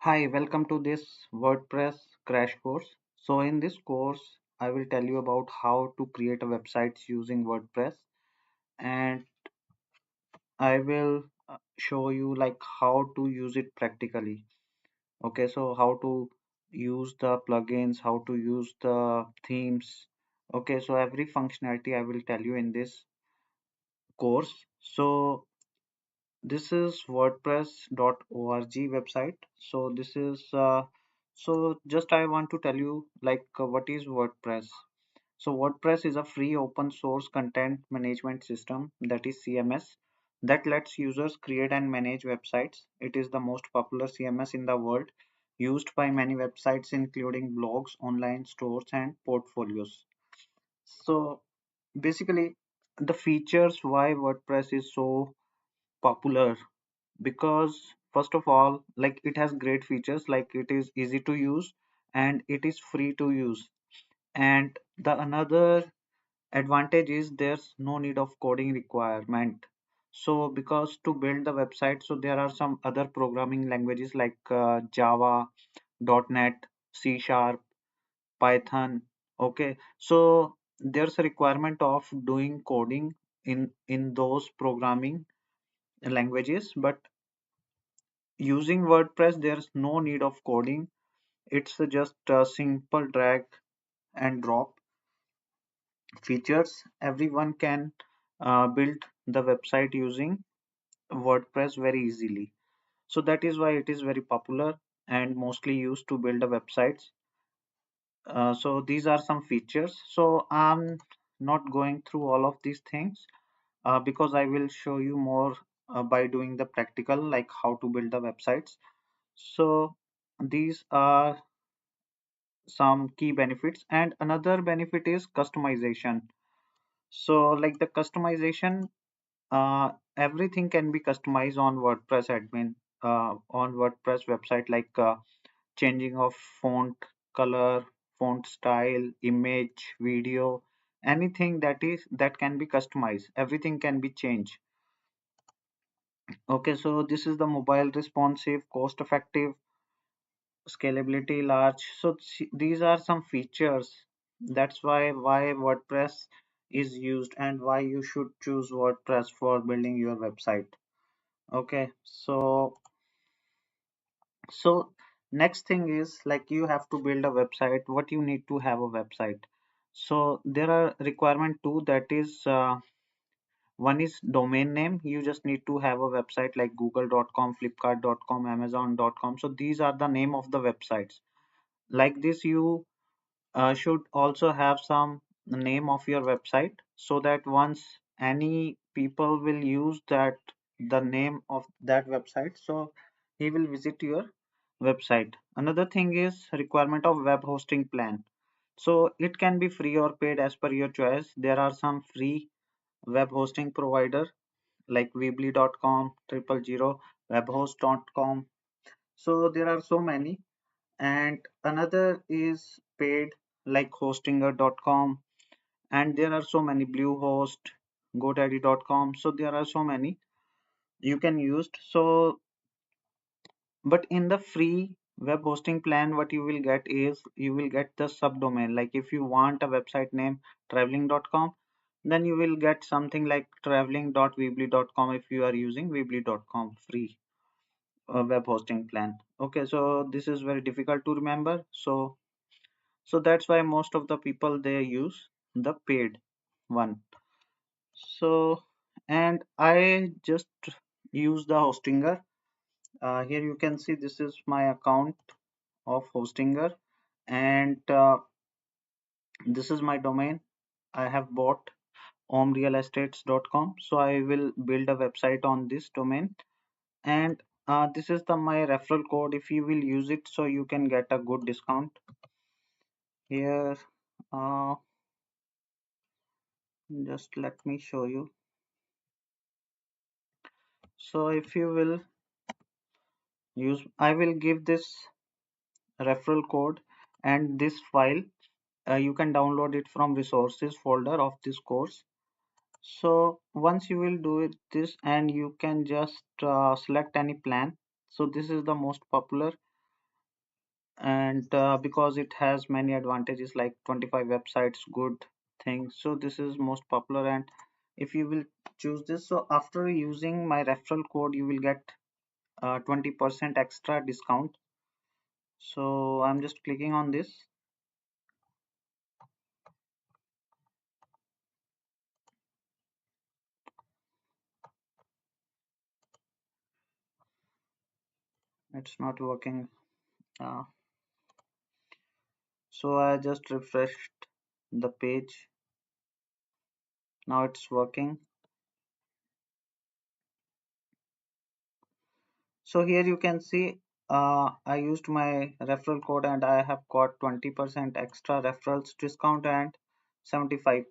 Hi, welcome to this WordPress crash course. So in this course, I will tell you about how to create a website using WordPress, and I will show you like how to use it practically. Okay, so how to use the plugins, how to use the themes. Okay, so every functionality I will tell you in this course. So this is WordPress.org website. So this is so just I want to tell you like what is WordPress. So WordPress is a free open source content management system, that is CMS, that lets users create and manage websites. It is the most popular CMS in the world, used by many websites including blogs, online stores and portfolios. So basically the features why WordPress is so popular, because first of all, like it has great features, like it is easy to use and it is free to use. And the another advantage is there's no need of coding requirement. So because to build the website, so there are some other programming languages like Java, .NET, C Sharp, Python. Okay, so there's a requirement of doing coding in those programming languages, but using WordPress, there's no need of coding. It's just a simple drag and drop features. Everyone can build the website using WordPress very easily. So that is why it is very popular and mostly used to build the websites. So these are some features. So I'm not going through all of these things because I will show you more by doing the practical, like how to build the websites. So these are some key benefits, and another benefit is customization. So like the customization, everything can be customized on WordPress admin, on WordPress website, like changing of font color, font style, image, video, anything that can be customized, everything can be changed. Okay, so this is the mobile responsive, cost effective, scalability large. So these are some features. That's why WordPress is used and why you should choose WordPress for building your website. Okay, so next thing is like you have to build a website. What you need to have a website? So there are requirement two, that is one is domain name. You just need to have a website like google.com, flipkart.com, amazon.com. So these are the name of the websites. Like this, you should also have some name of your website, so that once any people will use that the name of that website, so he will visit your website. Another thing is requirement of web hosting plan. So it can be free or paid as per your choice. There are some free web hosting provider like weebly.com, triple zero, webhost.com. So there are so many, and another is paid like hostinger.com, and there are so many, bluehost, godaddy.com. So there are so many you can use. So but in the free web hosting plan, what you will get is you will get the subdomain. Like if you want a website name traveling.com, then you will get something like traveling.weebly.com if you are using weebly.com free web hosting plan. Okay, so this is very difficult to remember. So that's why most of the people they use the paid one. So and I just use the hostinger. Here you can see this is my account of hostinger, and this is my domain. I have bought homerealestates.com, so I will build a website on this domain. And this is the my referral code. If you will use it, so you can get a good discount here. uh, just let me show you. So if you will use, I will give this referral code and this file. You can download it from resources folder of this course. So once you will do it this, and you can just select any plan. So this is the most popular. and because it has many advantages like 25 websites good things, so this is most popular. And if you will choose this, so after using my referral code you will get 20% extra discount. So I'm just clicking on this. It's not working. uh, so I just refreshed the page. Now it's working. So here you can see I used my referral code and I have got 20% extra referrals discount and 75%.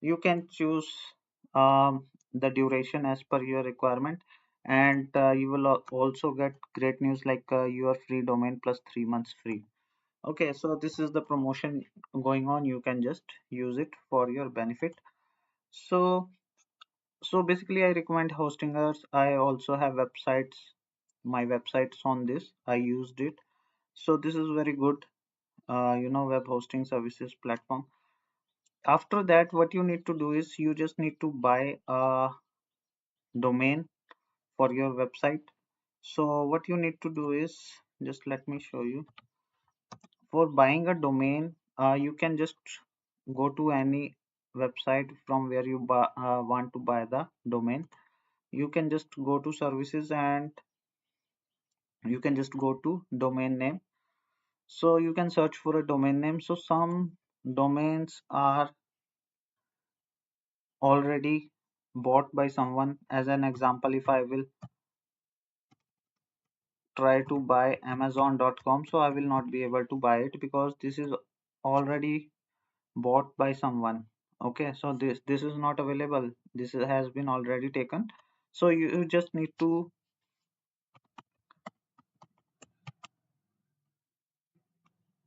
You can choose the duration as per your requirement, and you will also get great news like your free domain plus 3 months free. Okay, so this is the promotion going on. You can just use it for your benefit. So basically I recommend hostingers. I also have websites, my websites on this. I used it. So this is very good, web hosting services platform. After that, what you need to do is you just need to buy a domain for your website. So what you need to do is, just let me show you. For buying a domain, you can just go to any website from where you want to buy the domain. You can just go to services and you can just go to domain name. So you can search for a domain name. So some domains are already bought by someone. As an example, if I will try to buy amazon.com, so I will not be able to buy it because this is already bought by someone. Okay, so this is not available. Has been already taken. So you just need to,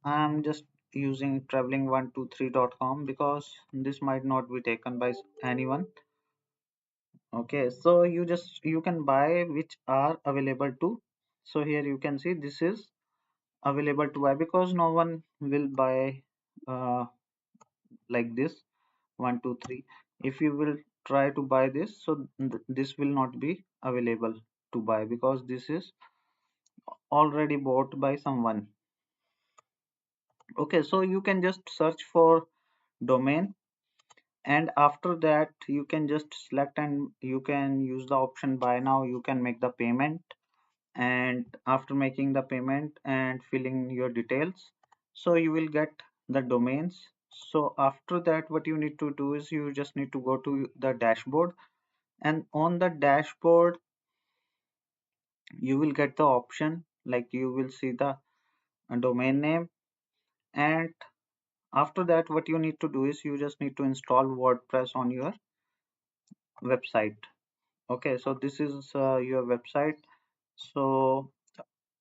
I'm just using traveling123.com because this might not be taken by anyone. Okay, so you can buy which are available to. So here you can see this is available to buy because no one will buy uh, like this 123. If you will try to buy this, so this will not be available to buy because this is already bought by someone. Okay, so you can just search for domain, and after that you can just select and you can use the option buy now. You can make the payment, and after making the payment and filling your details, so you will get the domains. So after that what you need to do is you just need to go to the dashboard, and on the dashboard you will get the option like you will see the domain name. And after that what you need to do is you just need to install WordPress on your website. Okay, so this is your website. So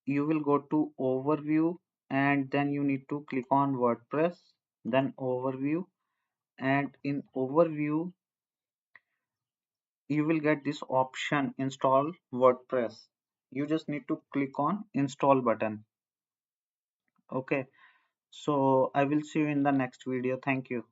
you will go to overview, and then you need to click on WordPress, then overview, and in overview you will get this option install WordPress. You just need to click on install button. Okay, so I will see you in the next video. Thank you.